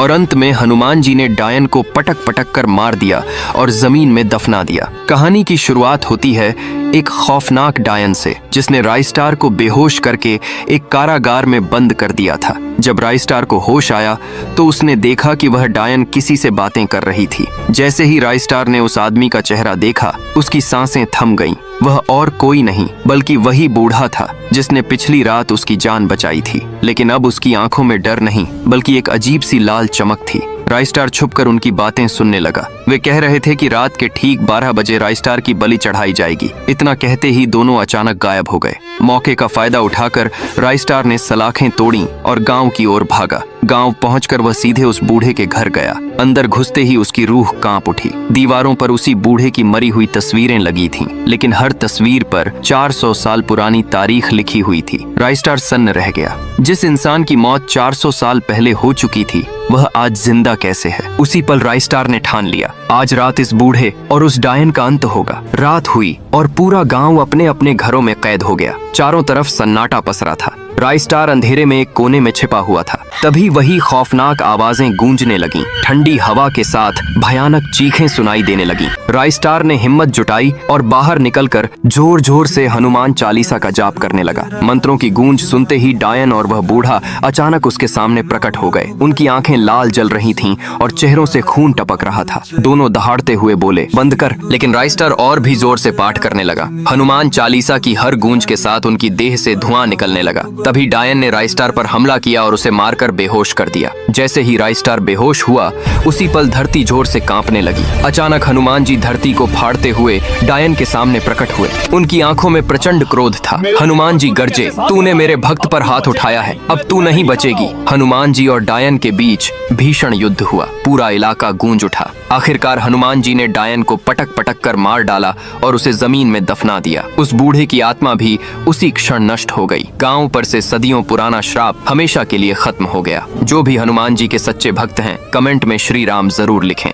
और अंत में हनुमान जी ने डायन को पटक पटक कर मार दिया और जमीन में दफना दिया। कहानी की शुरुआत होती है एक खौफनाक डायन से, जिसने रायस्टार को बेहोश करके एक कारागार में बंद कर दिया था। जब रायस्टार को होश आया तो उसने देखा कि वह डायन किसी से बातें कर रही थी। जैसे ही रायस्टार ने उस आदमी का चेहरा देखा, उसकी सांसें थम गईं। वह और कोई नहीं बल्कि वही बूढ़ा था जिसने पिछली रात उसकी जान बचाई थी। लेकिन अब उसकी आंखों में डर नहीं बल्कि एक अजीब सी लाल चमक थी। रायस्टार छुपकर उनकी बातें सुनने लगा। वे कह रहे थे कि रात के ठीक 12 बजे रायस्टार की बलि चढ़ाई जाएगी। इतना कहते ही दोनों अचानक गायब हो गए। मौके का फायदा उठाकर रायस्टार ने सलाखें तोड़ी और गांव की ओर भागा। गांव पहुंचकर वह सीधे उस बूढ़े के घर गया। अंदर घुसते ही उसकी रूह कांप उठी। दीवारों पर उसी बूढ़े की मरी हुई तस्वीरें लगी थीं, लेकिन हर तस्वीर पर 400 साल पुरानी तारीख लिखी हुई थी। रायस्टार सन्न रह गया। जिस इंसान की मौत 400 साल पहले हो चुकी थी, वह आज जिंदा कैसे है? उसी पल रायस्टार ने ठान लिया, आज रात इस बूढ़े और उस डायन का अंत होगा। रात हुई और पूरा गांव अपने अपने घरों में कैद हो गया। चारों तरफ सन्नाटा पसरा था। रायस्टार अंधेरे में एक कोने में छिपा हुआ था। तभी वही खौफनाक आवाजें गूंजने लगीं। ठंडी हवा के साथ भयानक चीखें सुनाई देने लगीं। रायस्टार ने हिम्मत जुटाई और बाहर निकलकर जोर जोर से हनुमान चालीसा का जाप करने लगा। मंत्रों की गूंज सुनते ही डायन और वह बूढ़ा अचानक उसके सामने प्रकट हो गए। उनकी आंखें लाल जल रही थीं और चेहरों से खून टपक रहा था। दोनों दहाड़ते हुए बोले, बंद कर। लेकिन रायस्टार और भी जोर से पाठ करने लगा। हनुमान चालीसा की हर गूंज के साथ उनकी देह से धुआं निकलने लगा। तभी डायन ने रायस्टार पर हमला किया और उसे मारकर बेहोश कर दिया। जैसे ही रायस्टार बेहोश हुआ, उसी पल धरती जोर से कांपने लगी। अचानक हनुमान जी धरती को फाड़ते हुए डायन के सामने प्रकट हुए। उनकी आंखों में प्रचंड क्रोध था। हनुमान जी गरजे, तूने मेरे भक्त पर हाथ उठाया है, अब तू नहीं बचेगी। हनुमान जी और डायन के बीच भीषण युद्ध हुआ। पूरा इलाका गूंज उठा। आखिरकार हनुमान जी ने डायन को पटक पटक कर मार डाला और उसे जमीन में दफना दिया। उस बूढ़े की आत्मा भी उसी क्षण नष्ट हो गई। गांव पर से सदियों पुराना श्राप हमेशा के लिए खत्म हो गया। जो भी हनुमान जी के सच्चे भक्त हैं, कमेंट में श्री राम जरूर लिखें।